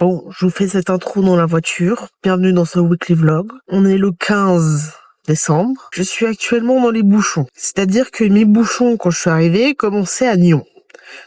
Bon, je vous fais cette intro dans la voiture. Bienvenue dans ce weekly vlog. On est le 15 décembre. Je suis actuellement dans les bouchons. C'est-à-dire que mes bouchons, quand je suis arrivée, commençaient à Nyon.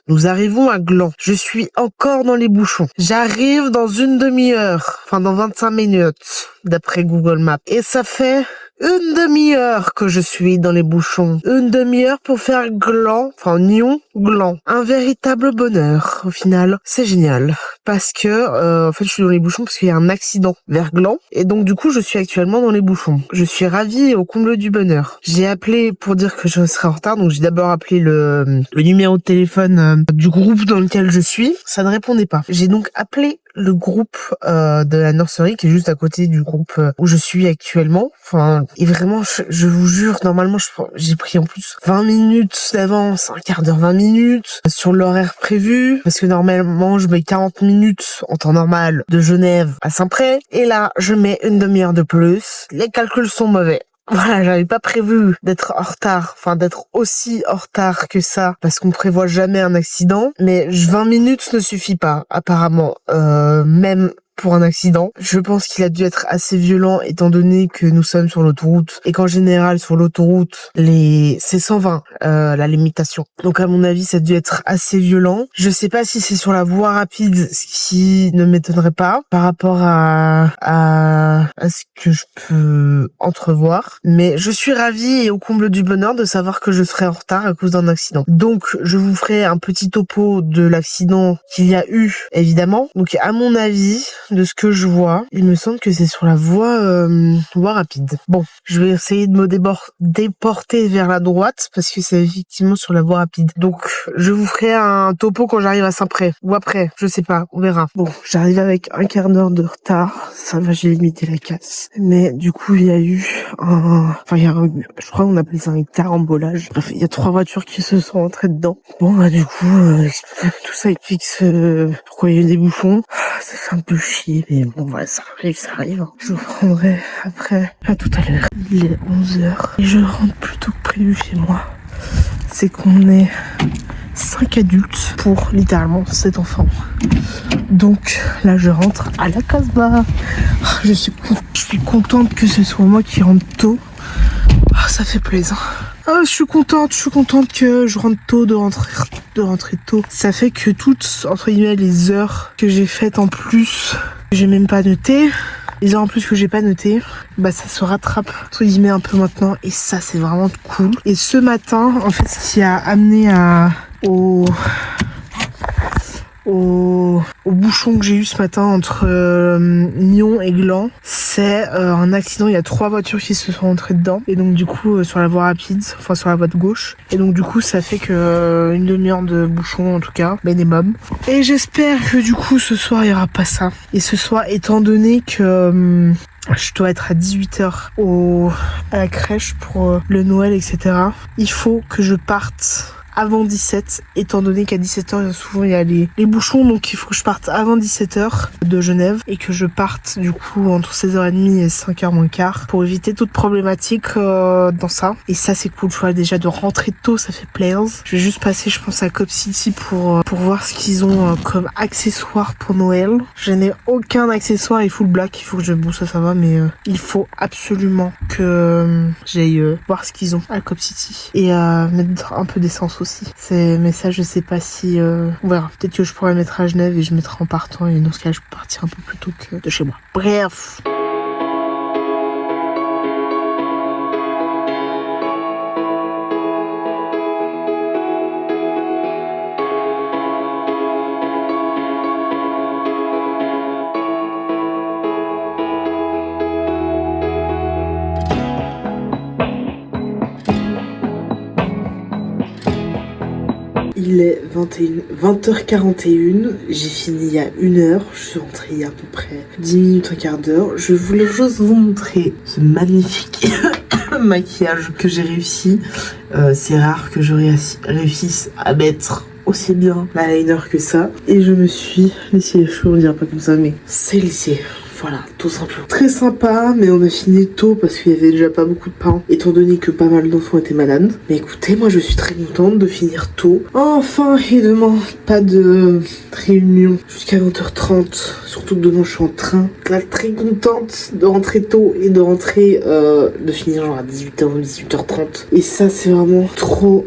Nous arrivons à Gland. Je suis encore dans les bouchons. J'arrive dans une demi-heure. Enfin, dans 25 minutes, d'après Google Maps. Et ça fait une demi-heure que je suis dans les bouchons. Une demi-heure pour faire Gland. Enfin, Nyon, Gland. Un véritable bonheur, au final. C'est génial. Parce que, en fait, je suis dans les bouchons parce qu'il y a un accident vers Gland. Et donc, du coup, je suis actuellement dans les bouchons. Je suis ravie et au comble du bonheur. J'ai appelé pour dire que je serais en retard. Donc, j'ai d'abord appelé le numéro de téléphone du groupe dans lequel je suis. Ça ne répondait pas. J'ai donc appelé le groupe de la nurserie qui est juste à côté du groupe où je suis actuellement. Enfin, et vraiment, je vous jure, normalement, j'ai pris en plus 20 minutes d'avance, un quart d'heure, 20 minutes sur l'horaire prévu, parce que normalement, je mets 40 minutes en temps normal de Genève à Saint-Pré, et là, je mets une demi-heure de plus. Les calculs sont mauvais. Voilà, j'avais pas prévu d'être en retard, enfin d'être aussi en retard que ça, parce qu'on prévoit jamais un accident, mais 20 minutes ne suffit pas, apparemment, même pour un accident. Je pense qu'il a dû être assez violent étant donné que nous sommes sur l'autoroute et qu'en général sur l'autoroute c'est 120 la limitation. Donc à mon avis ça a dû être assez violent. Je sais pas si c'est sur la voie rapide, ce qui ne m'étonnerait pas par rapport à ce que je peux entrevoir, mais je suis ravie et au comble du bonheur de savoir que je serai en retard à cause d'un accident. Donc je vous ferai un petit topo de l'accident qu'il y a eu évidemment. Donc à mon avis, de ce que je vois, il me semble que c'est sur la voie rapide. Bon, je vais essayer de me déporter vers la droite parce que c'est effectivement sur la voie rapide. Donc, je vous ferai un topo quand j'arrive à Saint-Pré ou après, je sais pas, on verra. Bon, j'arrive avec un quart d'heure de retard, ça va, j'ai limité la casse. Mais du coup, il y a eu je crois qu'on appelle ça un carambolage. Bref, il y a 3 voitures qui se sont entrées dedans. Bon, bah du coup, tout ça explique pourquoi il y a eu des bouchons. Ça fait un peu chier, mais bon, voilà, ça arrive. Je vous prendrai après, à tout à l'heure. Il est 11h et je rentre plus tôt que prévu chez moi. C'est qu'on est 5 adultes pour littéralement 7 enfants. Donc là, je rentre à la Casbah. Je suis contente que ce soit moi qui rentre tôt. Ça fait plaisir. Je suis contente que je rentre tôt, de rentrer tôt. Ça fait que toutes, entre guillemets, les heures que j'ai faites en plus, que j'ai même pas notées, les heures en plus que j'ai pas notées, bah ça se rattrape, entre guillemets, un peu maintenant. Et ça, c'est vraiment cool. Et ce matin, en fait, ce qui a amené au bouchon que j'ai eu ce matin entre Nyon et Gland, c'est un accident. Il y a 3 voitures qui se sont entrées dedans et donc du coup sur la voie rapide, enfin sur la voie de gauche, et donc du coup ça fait que une demi-heure de bouchon en tout cas minimum. Et j'espère que du coup ce soir il y aura pas ça. Et ce soir, étant donné que je dois être à 18h à la crèche pour le Noël, etc. Il faut que je parte avant 17, étant donné qu'à 17h, souvent il y a les bouchons, donc il faut que je parte avant 17h de Genève et que je parte du coup entre 16h30 et 5h moins quart pour éviter toute problématique dans ça. Et ça c'est cool, tu vois, déjà de rentrer tôt, ça fait plaisir. Je vais juste passer, je pense, à Cop City pour voir ce qu'ils ont comme accessoires pour Noël. Je n'ai aucun accessoire et full black, il faut que je bouge, ça va, mais il faut absolument que j'aille voir ce qu'ils ont à Cop City et mettre un peu d'essence aussi. Mais ça, je sais pas si on verra. Peut-être que je pourrais mettre à Genève et je mettrai en partant, et dans ce cas je peux partir un peu plus tôt que de chez moi. Bref. Il est 20h41, j'ai fini il y a 1 heure, je suis rentrée il y a à peu près 10 minutes, un quart d'heure. Je voulais juste vous montrer ce magnifique maquillage que j'ai réussi. C'est rare que je réussisse à mettre aussi bien l'eyeliner que ça. Et je me suis laissé les cheveux, on dirait pas comme ça, mais c'est lissé. voilà, tout simplement. Très sympa, mais on a fini tôt parce qu'il y avait déjà pas beaucoup de pain, étant donné que pas mal d'enfants étaient malades. Mais écoutez, moi je suis très contente de finir tôt. Enfin, et demain, pas de réunion jusqu'à 20h30. Surtout que demain je suis en train. Là, très contente de rentrer tôt et de rentrer, de finir genre à 18h ou 18h30. Et ça, c'est vraiment trop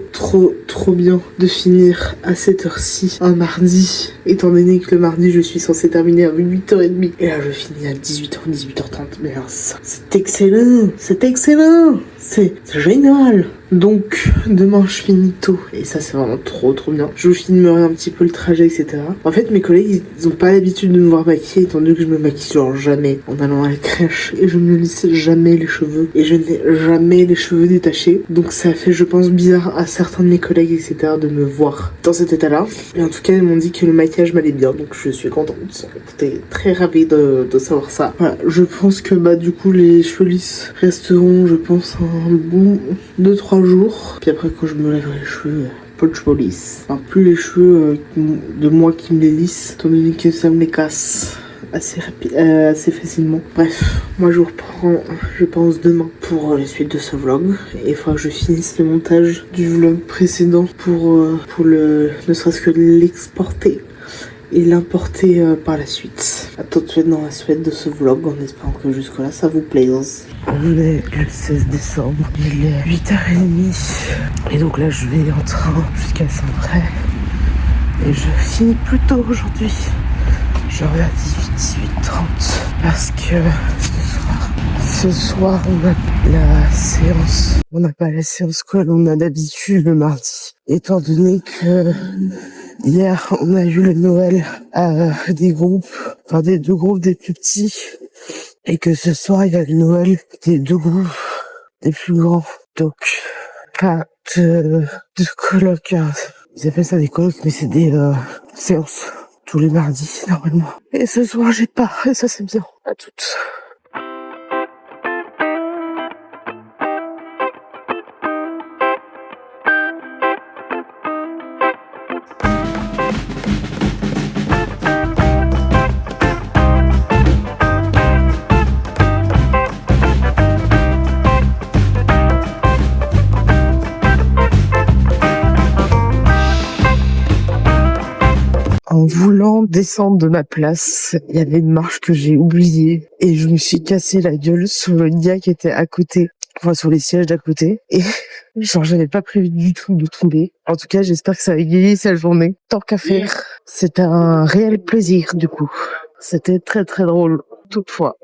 bien de finir à cette heure-ci un mardi. Étant donné que le mardi, je suis censée terminer à 8h30. Et là, je finis à 18h, 18h30. Mais alors, ça, c'est excellent. C'est excellent. C'est génial. Donc, demain, je finis tôt. Et ça, c'est vraiment trop bien. Je vous filmerai un petit peu le trajet, etc. En fait, mes collègues, ils ont pas l'habitude de me voir maquiller, étant donné que je me maquille genre jamais en allant à la crèche. Et je ne lisse jamais les cheveux. Et je n'ai jamais les cheveux détachés. Donc, ça fait, je pense, bizarre à certains de mes collègues, etc. de me voir dans cet état-là. Et en tout cas, ils m'ont dit que le maquillage m'allait bien. Donc, je suis contente. J'étais très ravie de savoir ça. Voilà, je pense que, du coup, les cheveux lisses resteront, je pense, un bon 2-3 jours. Puis après, quand je me lèverai les cheveux, pas de cheveux lisses. Enfin, plus les cheveux de moi qui me les lisse, étant donné que ça me les casse assez facilement. Bref, moi je vous reprends, je pense, demain pour la suite de ce vlog. Et il faudra que je finisse le montage du vlog précédent pour ne serait-ce que l'exporter et l'importer par la suite. À tout de suite dans la suite de ce vlog, en espérant que jusque là ça vous plaise. On est le 16 décembre, il est 8h30 et donc là je vais en train jusqu'à Saint-Pré et je finis plus tôt aujourd'hui. Je reviens à 18h30 parce que ce soir on a la séance. On n'a pas la séance que l'on a d'habitude le mardi, étant donné que hier, on a eu le Noël des groupes, enfin des deux groupes des plus petits, et que ce soir, il y a le Noël des deux groupes des plus grands. Donc, pas de colloques. Ils appellent ça des colloques, mais c'est des séances tous les mardis, normalement. Et ce soir, j'ai pas, et ça c'est bien. À toutes. En voulant descendre de ma place, il y avait une marche que j'ai oubliée et je me suis cassé la gueule sur le gars qui était à côté, enfin sur les sièges d'à côté. Et genre j'avais pas prévu du tout de tomber. En tout cas, j'espère que ça a égayé sa journée. Tant qu'à faire, c'était un réel plaisir du coup. C'était très drôle, toutefois.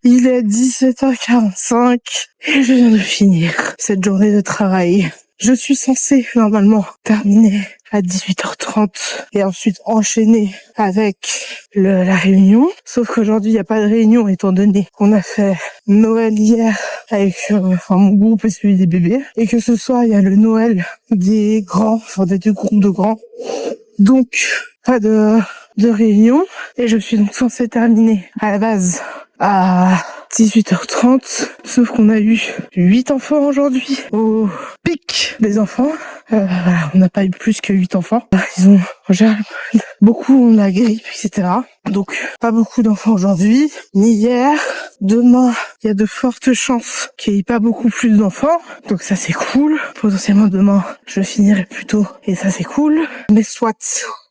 Il est 17h45 et je viens de finir cette journée de travail. Je suis censée normalement terminer à 18h30 et ensuite enchaîner avec la réunion. Sauf qu'aujourd'hui, il n'y a pas de réunion étant donné qu'on a fait Noël hier avec mon groupe et celui des bébés. Et que ce soir, il y a le Noël des grands, enfin des deux groupes de grands. Donc, pas de réunion. Et je suis donc censée terminer à la base à 18h30, sauf qu'on a eu 8 enfants aujourd'hui au pic des enfants. On n'a pas eu plus que 8 enfants. Ils ont beaucoup ont la grippe, etc. Donc pas beaucoup d'enfants aujourd'hui, ni hier. Demain, il y a de fortes chances qu'il n'y ait pas beaucoup plus d'enfants. Donc ça c'est cool. Potentiellement demain, je finirai plus tôt et ça c'est cool. Mais soit.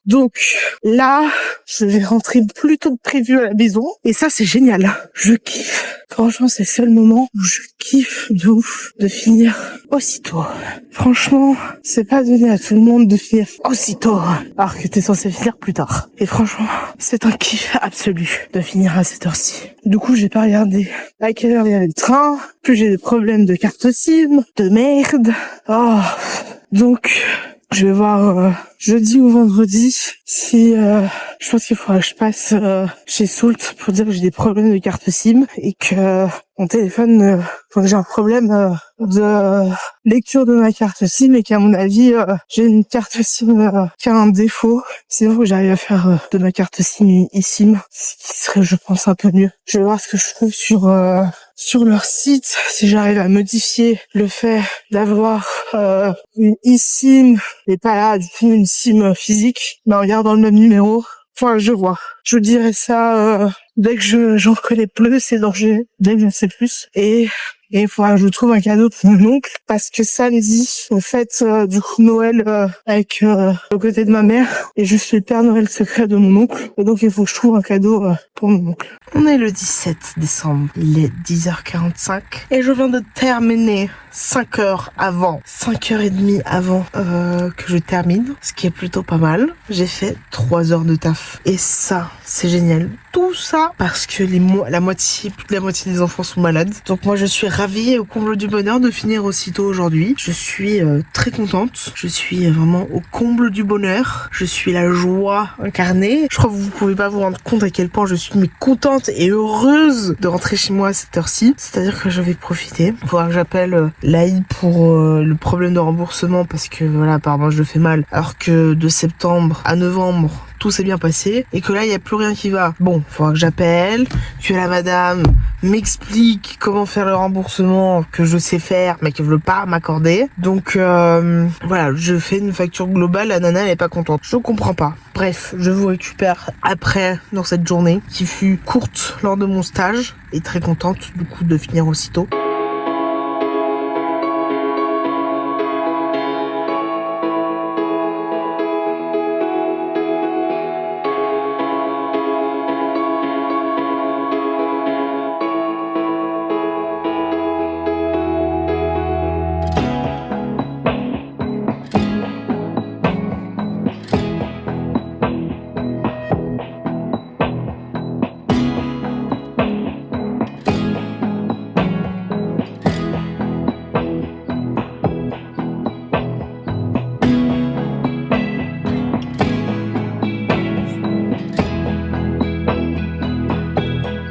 Donc là, je vais rentrer plus tôt que prévu à la maison. Et ça, c'est génial. Je kiffe. Franchement, c'est le seul moment où je kiffe de ouf de finir aussitôt. Franchement, c'est pas donné à tout le monde de finir aussitôt, alors que t'es censé finir plus tard. Et franchement, c'est un kiff absolu de finir à cette heure-ci. Du coup, j'ai pas regardé à quelle heure il y avait le train. Plus j'ai des problèmes de carte SIM, de merde. Oh. Donc, je vais voir jeudi ou vendredi si je pense qu'il faudra que je passe chez Soult pour dire que j'ai des problèmes de carte SIM et que mon téléphone que j'ai un problème de lecture de ma carte SIM et qu'à mon avis j'ai une carte SIM qui a un défaut. Sinon faut que j'arrive à faire de ma carte SIM une eSIM, ce qui serait je pense un peu mieux. Je vais voir ce que je trouve sur leur site, si j'arrive à modifier le fait d'avoir une eSIM et pas du tout une SIM physique, mais en regardant le même numéro. Enfin, je vois. Je vous dirai ça dès que j'en connais plus et dès que j'en sais plus. Et il faudra que je trouve un cadeau pour mon oncle parce que samedi, on fête du coup Noël avec le côté de ma mère et je suis le Père Noël secret de mon oncle. Et donc il faut que je trouve un cadeau pour mon oncle. On est le 17 décembre, il est 10h45 et je viens de terminer 5h30 avant que je termine, ce qui est plutôt pas mal. J'ai fait 3 heures de taf et ça, c'est génial. Tout ça parce que plus de la moitié des enfants sont malades. Donc moi je suis ravie et au comble du bonheur de finir aussitôt aujourd'hui. Je suis très contente. Je suis vraiment au comble du bonheur. Je suis la joie incarnée. Je crois que vous pouvez pas vous rendre compte à quel point je suis contente et heureuse de rentrer chez moi à cette heure-ci. C'est-à-dire que je vais profiter. Il faudra que j'appelle l'AI pour le problème de remboursement parce que voilà, apparemment je le fais mal. Alors que de septembre à novembre, tout s'est bien passé et que là il n'y a plus rien qui va. Bon, il faudra que j'appelle, que la madame m'explique comment faire le remboursement que je sais faire mais qu'elle veut pas m'accorder. Donc voilà, je fais une facture globale, la nana elle est pas contente. Je comprends pas. Bref, je vous récupère après dans cette journée qui fut courte lors de mon stage et très contente du coup de finir aussitôt.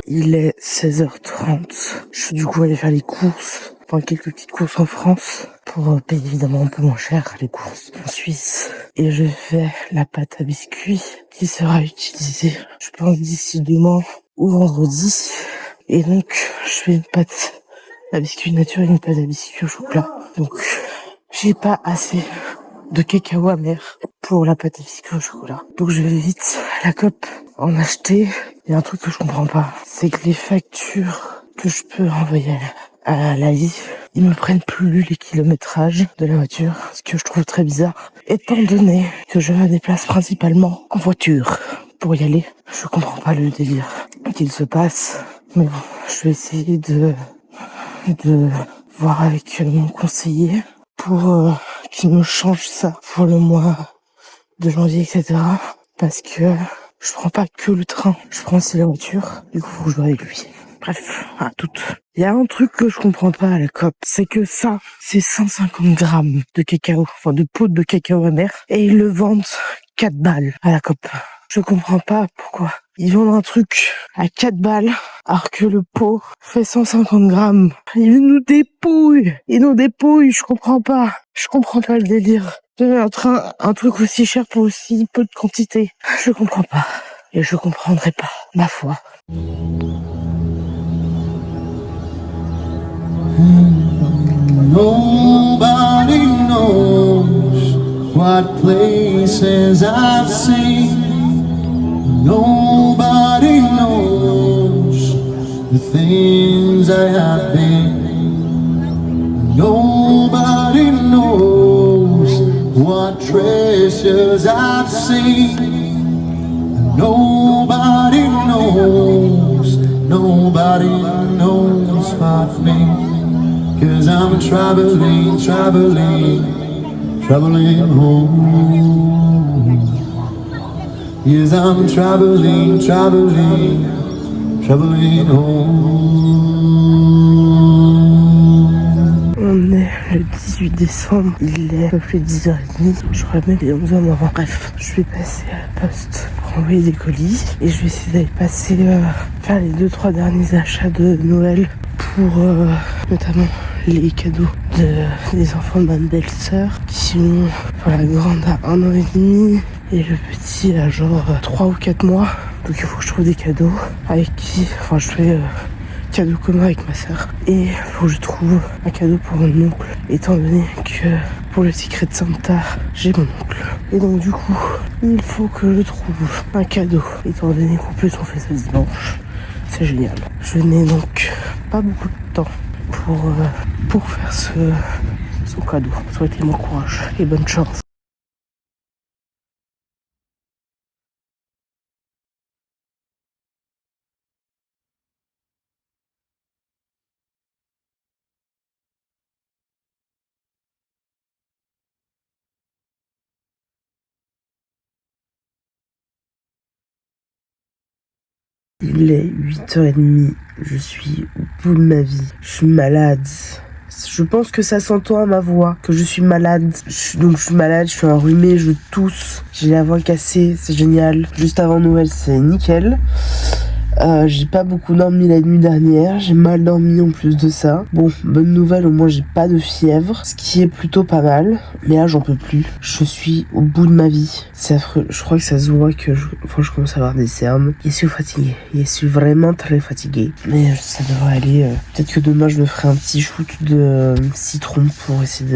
Il est 16h30. Je suis du coup allé faire les courses, enfin quelques petites courses en France pour payer évidemment un peu moins cher les courses en Suisse. Et je fais la pâte à biscuits qui sera utilisée, je pense, d'ici demain ou vendredi. Et donc, je fais une pâte à biscuits nature et une pâte à biscuits au chocolat. Donc, j'ai pas assez de cacao amer pour la pâte à biscuits au chocolat. Donc, je vais vite à la COP en acheter. Il y a un truc que je comprends pas, c'est que les factures que je peux envoyer à l'AI, ils me prennent plus les kilométrages de la voiture, ce que je trouve très bizarre, étant donné que je me déplace principalement en voiture pour y aller. Je comprends pas le délire qu'il se passe, mais bon, je vais essayer de voir avec mon conseiller pour qu'il me change ça pour le mois de janvier, etc. Parce que je prends pas que le train, je prends aussi la voiture, du coup faut que je vois avec lui. Bref, à toutes. Il y a un truc que je comprends pas à la COP, c'est que ça, c'est 150 grammes de cacao, enfin de poudre de cacao amer, et ils le vendent 4 balles à la COP. Je comprends pas pourquoi. Ils vendent un truc à 4 balles, alors que le pot fait 150 grammes. Ils nous dépouillent, je comprends pas. Je comprends pas le délire. Un truc aussi cher pour aussi peu de quantité. Je comprends pas. Et je comprendrai pas, ma foi. Nobody knows what places I've seen. Nobody knows the things I have been. Nobody knows what treasures I've seen. Nobody knows but me. 'Cause I'm traveling home. Yes, I'm traveling home. On est le 18 décembre, il est un peu plus de 10h30, je crois même qu'il est 11h moins. Bref, je vais passer à la poste pour envoyer des colis et je vais essayer d'aller passer faire les 2-3 derniers achats de Noël pour notamment les cadeaux des enfants de ma belle-sœur qui sont pour la grande à 1 an et demi et le petit à genre 3 ou 4 mois. Donc il faut que je trouve des cadeaux avec qui, enfin je fais cadeau commun avec ma sœur et il faut que je trouve un cadeau pour mon oncle étant donné que pour le Secret Santa j'ai mon oncle et donc du coup il faut que je trouve un cadeau étant donné qu'en plus on fait ça dimanche. C'est génial. Je n'ai donc pas beaucoup de temps pour faire son cadeau. Souhaitez-moi courage et bonne chance. Il est 8h30, je suis au bout de ma vie, je suis malade. Je pense que ça s'entend à ma voix, que je suis malade. Donc je suis malade, je suis enrhumée, je tousse, j'ai la voix cassée, c'est génial. Juste avant Noël, c'est nickel. J'ai pas beaucoup dormi la nuit dernière, j'ai mal dormi en plus de ça. Bon, bonne nouvelle, au moins j'ai pas de fièvre, ce qui est plutôt pas mal. Mais là j'en peux plus, je suis au bout de ma vie. C'est affreux, je crois que ça se voit que je commence à avoir des cernes. Je suis fatiguée, je suis vraiment très fatiguée. Mais ça devrait aller, peut-être que demain je me ferai un petit shoot de citron pour essayer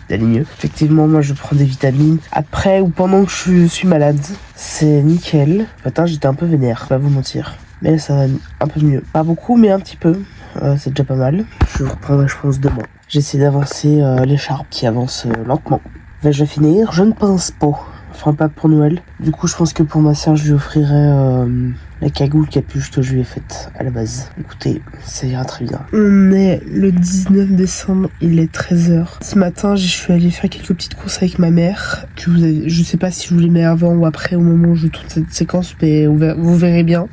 d'aller mieux. Effectivement, moi je prends des vitamines après ou pendant que je suis malade. C'est nickel. Ce matin j'étais un peu vénère, pas vous mentir. Mais là, ça va un peu mieux. Pas beaucoup, mais un petit peu. C'est déjà pas mal. Je reprendrai, je pense, demain. J'essaie d'avancer l'écharpe qui avance lentement. Vais-je finir? Je ne pense pas. Enfin, pas pour Noël. Du coup, je pense que pour ma sœur, je lui offrirai la cagoule capuche que je lui ai faite à la base. Écoutez, ça ira très bien. On est le 19 décembre, il est 13h. Ce matin, je suis allée faire quelques petites courses avec ma mère. Je sais pas si je vous les mets avant ou après au moment où je tourne cette séquence, mais vous verrez bien.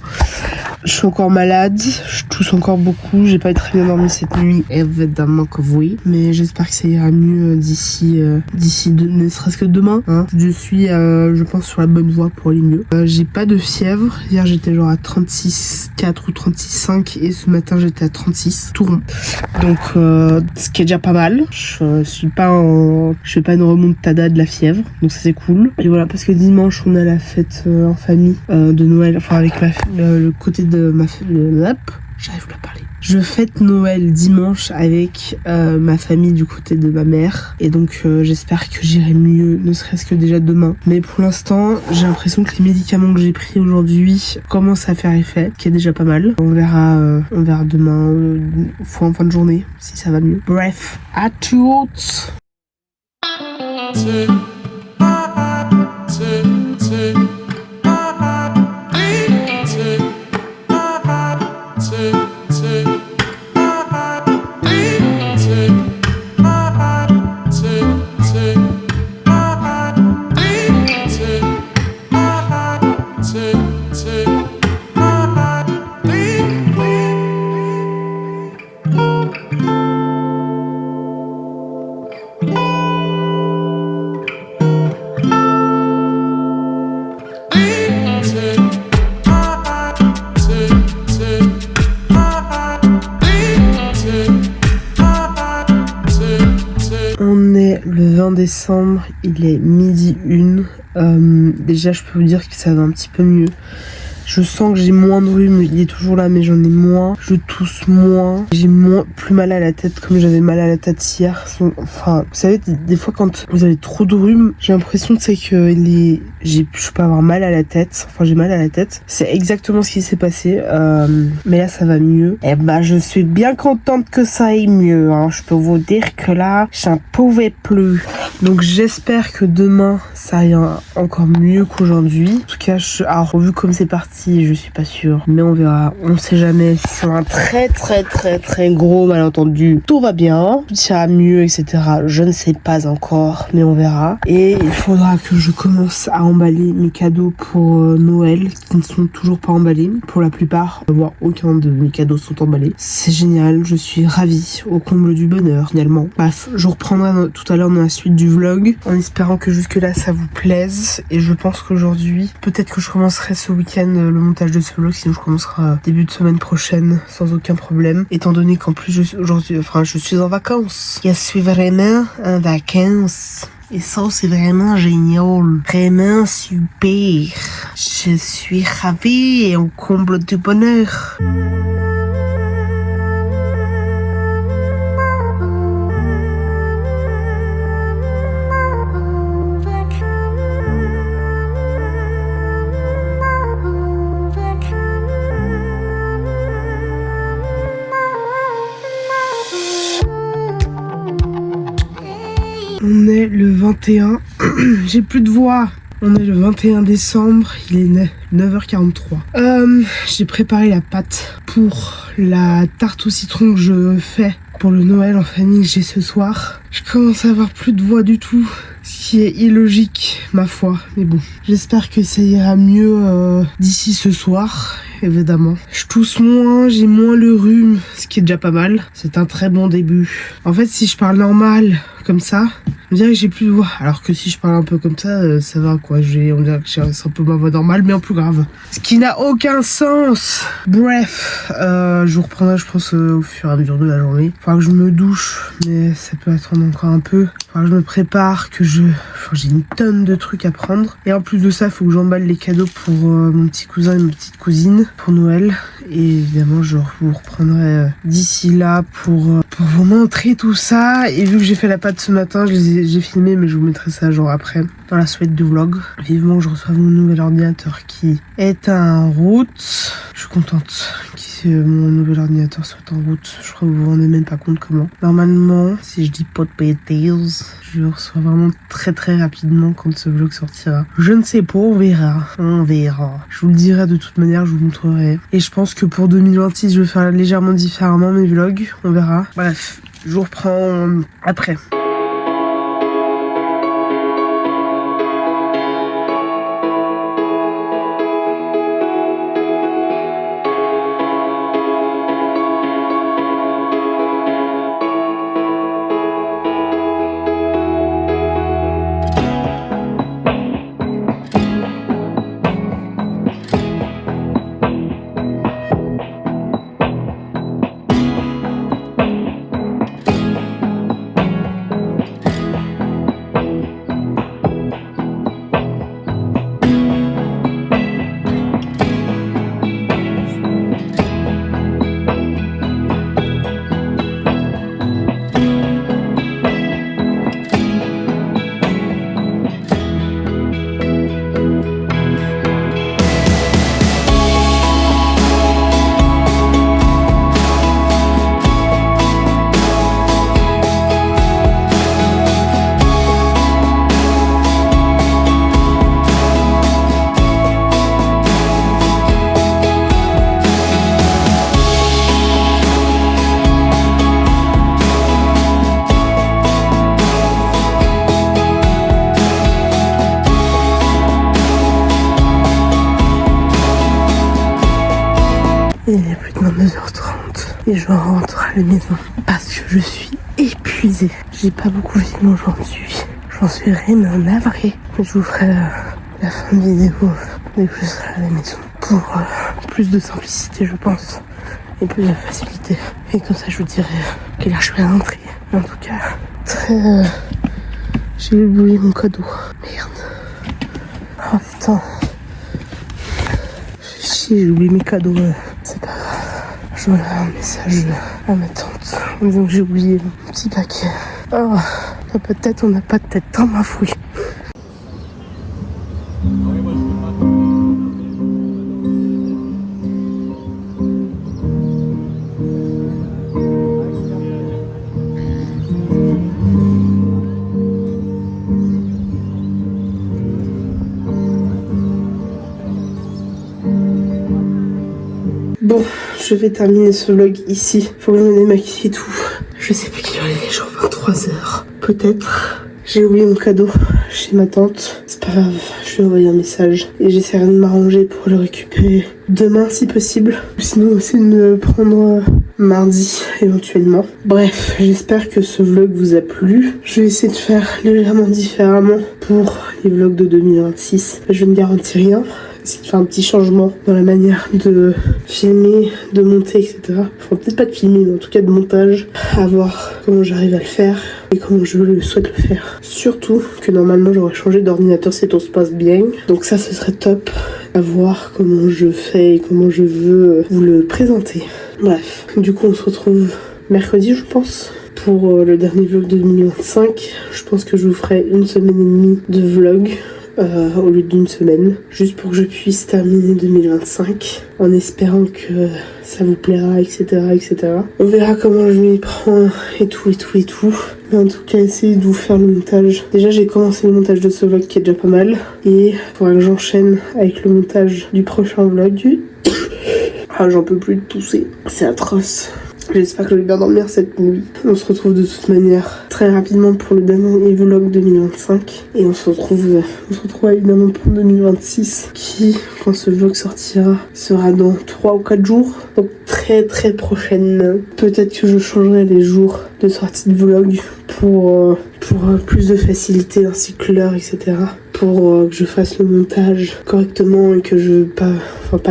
Je suis encore malade, je tousse encore beaucoup, j'ai pas très bien dormi cette nuit, évidemment que oui. Mais j'espère que ça ira mieux d'ici ne serait-ce que demain. Hein. Je suis, je pense, sur la bonne voie pour aller mieux. J'ai pas de fièvre. Hier, j'étais genre à 36,4 ou 36,5 et ce matin, j'étais à 36, tout rond. Donc, ce qui est déjà pas mal. Je fais pas une remontada de la fièvre, donc ça c'est cool. Et voilà, parce que dimanche, on a la fête en famille de Noël, enfin avec le côté de ma famille. J'arrive pas à parler. Je fête Noël dimanche avec ma famille du côté de ma mère. Et donc j'espère que j'irai mieux, ne serait-ce que déjà demain. Mais pour l'instant, j'ai l'impression que les médicaments que j'ai pris aujourd'hui commencent à faire effet, qui est déjà pas mal. On verra demain, en fin de journée, si ça va mieux. Bref, à toutes. On est le 20 décembre, il est 12h01. Déjà, je peux vous dire que ça va un petit peu mieux. Je sens que j'ai moins de rhume, il est toujours là, mais j'en ai moins. Je tousse moins. J'ai plus mal à la tête comme j'avais mal à la tête hier. Enfin, vous savez, des fois quand vous avez trop de rhume, j'ai l'impression que je peux avoir mal à la tête. Enfin, j'ai mal à la tête. C'est exactement ce qui s'est passé. Mais là, ça va mieux. Et je suis bien contente que ça aille mieux. Hein. Je peux vous dire que là, j'en pouvais plus. Donc j'espère que demain ça ira encore mieux qu'aujourd'hui. En tout cas, alors vu comme c'est parti, je suis pas sûre. Mais on verra. On sait jamais. Si c'est un très gros malentendu, tout va bien. Tout ira mieux, etc. Je ne sais pas encore, mais on verra. Et il faudra que je commence à emballer mes cadeaux pour Noël, qui ne sont toujours pas emballés. Pour la plupart, voire aucun de mes cadeaux sont emballés. C'est génial, je suis ravie, au comble du bonheur finalement. Bref, je reprendrai tout à l'heure dans la suite du vlog, en espérant que jusque là ça vous plaise. Et je pense qu'aujourd'hui, peut-être que je commencerai ce week-end le montage de ce vlog, sinon je commencerai début de semaine prochaine sans aucun problème. Étant donné qu'en plus je suis en vacances. Je suis vraiment en vacances. Et ça, c'est vraiment génial. Vraiment super. Je suis ravie et au comble du bonheur. On est le 21, j'ai plus de voix. On est le 21 décembre, il est 9h43. J'ai préparé la pâte pour la tarte au citron que je fais pour le Noël en famille que j'ai ce soir. Je commence à avoir plus de voix du tout, ce qui est illogique, ma foi. Mais bon, j'espère que ça ira mieux d'ici ce soir. Évidemment. Je tousse moins, j'ai moins le rhume, ce qui est déjà pas mal. C'est un très bon début. En fait, si je parle normal, comme ça, on dirait que j'ai plus de voix. Alors que si je parle un peu comme ça, ça va quoi. On dirait que j'ai un peu ma voix normale, mais en plus grave. Ce qui n'a aucun sens. Bref, je vous reprendrai, je pense, au fur et à mesure de la journée. Faudra que je me douche, mais ça peut attendre encore un peu. Faudra que je me prépare, j'ai une tonne de trucs à prendre. Et en plus de ça, il faut que j'emballe les cadeaux pour mon petit cousin et ma petite cousine pour Noël. Et évidemment, je vous reprendrai d'ici là pour vous montrer tout ça. Et vu que j'ai fait la pâte ce matin, j'ai filmé, mais je vous mettrai ça genre après dans la suite du vlog. Vivement que je reçoive mon nouvel ordinateur qui est en route. Je suis contente que mon nouvel ordinateur soit en route. Je crois que vous vous rendez même pas compte comment. Normalement, si je dis pas de bêtises, je le reçois vraiment très rapidement quand ce vlog sortira. Je ne sais pas, on verra. On verra. Je vous le dirai de toute manière, je vous montrerai. Et je pense que pour 2026, je vais faire légèrement différemment mes vlogs. On verra. Bref, je vous reprends après. Il est plus de 22h30 et je rentre à la maison parce que je suis épuisée. J'ai pas beaucoup filmé aujourd'hui. J'en suis vraiment navrée. Mais je vous ferai la fin de vidéo dès que je serai à la maison pour plus de simplicité, je pense, et plus de facilité. Et comme ça, je vous dirai quelle heure je vais rentrer. Mais en tout cas, j'ai oublié mon cadeau. Merde. Oh putain. J'ai oublié mes cadeaux. C'est pas grave. J'aurai un message à ma tante en disant que j'ai oublié mon petit paquet. Oh, on n'a pas de tête, on n'a pas de tête. Dans ma fouille. Bon, je vais terminer ce vlog ici. Faut que je me démaquille et tout. Je sais pas qu'il est, genre 23h. Peut-être. J'ai oublié mon cadeau chez ma tante. C'est pas grave, je lui ai envoyé un message. Et j'essaierai de m'arranger pour le récupérer demain si possible. Sinon aussi de me le prendre mardi éventuellement. Bref, j'espère que ce vlog vous a plu. Je vais essayer de faire légèrement différemment pour les vlogs de 2026. Je ne garantis rien. Essayer de faire un petit changement dans la manière de filmer, de monter, etc. Enfin, peut-être pas de filmer, mais en tout cas de montage. À voir comment j'arrive à le faire et comment je souhaite le faire. Surtout que normalement j'aurais changé d'ordinateur si tout se passe bien. Donc ça, ce serait top. À voir comment je fais et comment je veux vous le présenter. Bref, du coup on se retrouve mercredi, je pense, pour le dernier vlog de 2025. Je pense que je vous ferai 1 semaine et demie de vlog. Au lieu d'une semaine, juste pour que je puisse terminer 2025 en espérant que ça vous plaira, etc., etc. On verra comment je m'y prends et tout. Mais en tout cas, essayez de vous faire le montage. Déjà, j'ai commencé le montage de ce vlog qui est déjà pas mal, et il faudra que j'enchaîne avec le montage du prochain vlog. Ah, j'en peux plus de tousser, c'est atroce. J'espère que je vais bien dormir cette nuit. On se retrouve de toute manière très rapidement pour le dernier vlog 2025. Et on se retrouve évidemment pour 2026 qui, quand ce vlog sortira, sera dans 3 ou 4 jours. Donc très prochaine. Peut-être que je changerai les jours de sortie de vlog pour plus de facilité ainsi que l'heure, etc. Pour que je fasse le montage correctement et que pas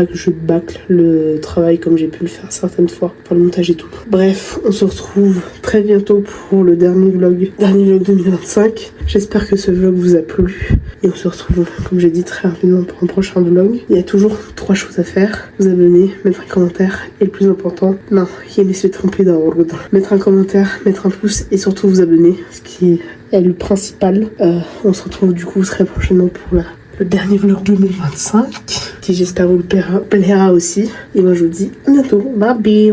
que je bâcle le travail comme j'ai pu le faire certaines fois pour le montage et tout. Bref, on se retrouve très bientôt pour le dernier vlog 2025. J'espère que ce vlog vous a plu et on se retrouve, comme j'ai dit, très rapidement pour un prochain vlog. Il y a toujours 3 choses à faire: vous abonner, mettre un commentaire et le plus important, non, il me suis trompé d'ordre. Mettre un commentaire, mettre un pouce et surtout vous abonner, ce qui est le principal. On se retrouve du coup très prochainement pour le dernier vlog 2025 qui j'espère vous plaira aussi. Et moi je vous dis à bientôt. Bye bye.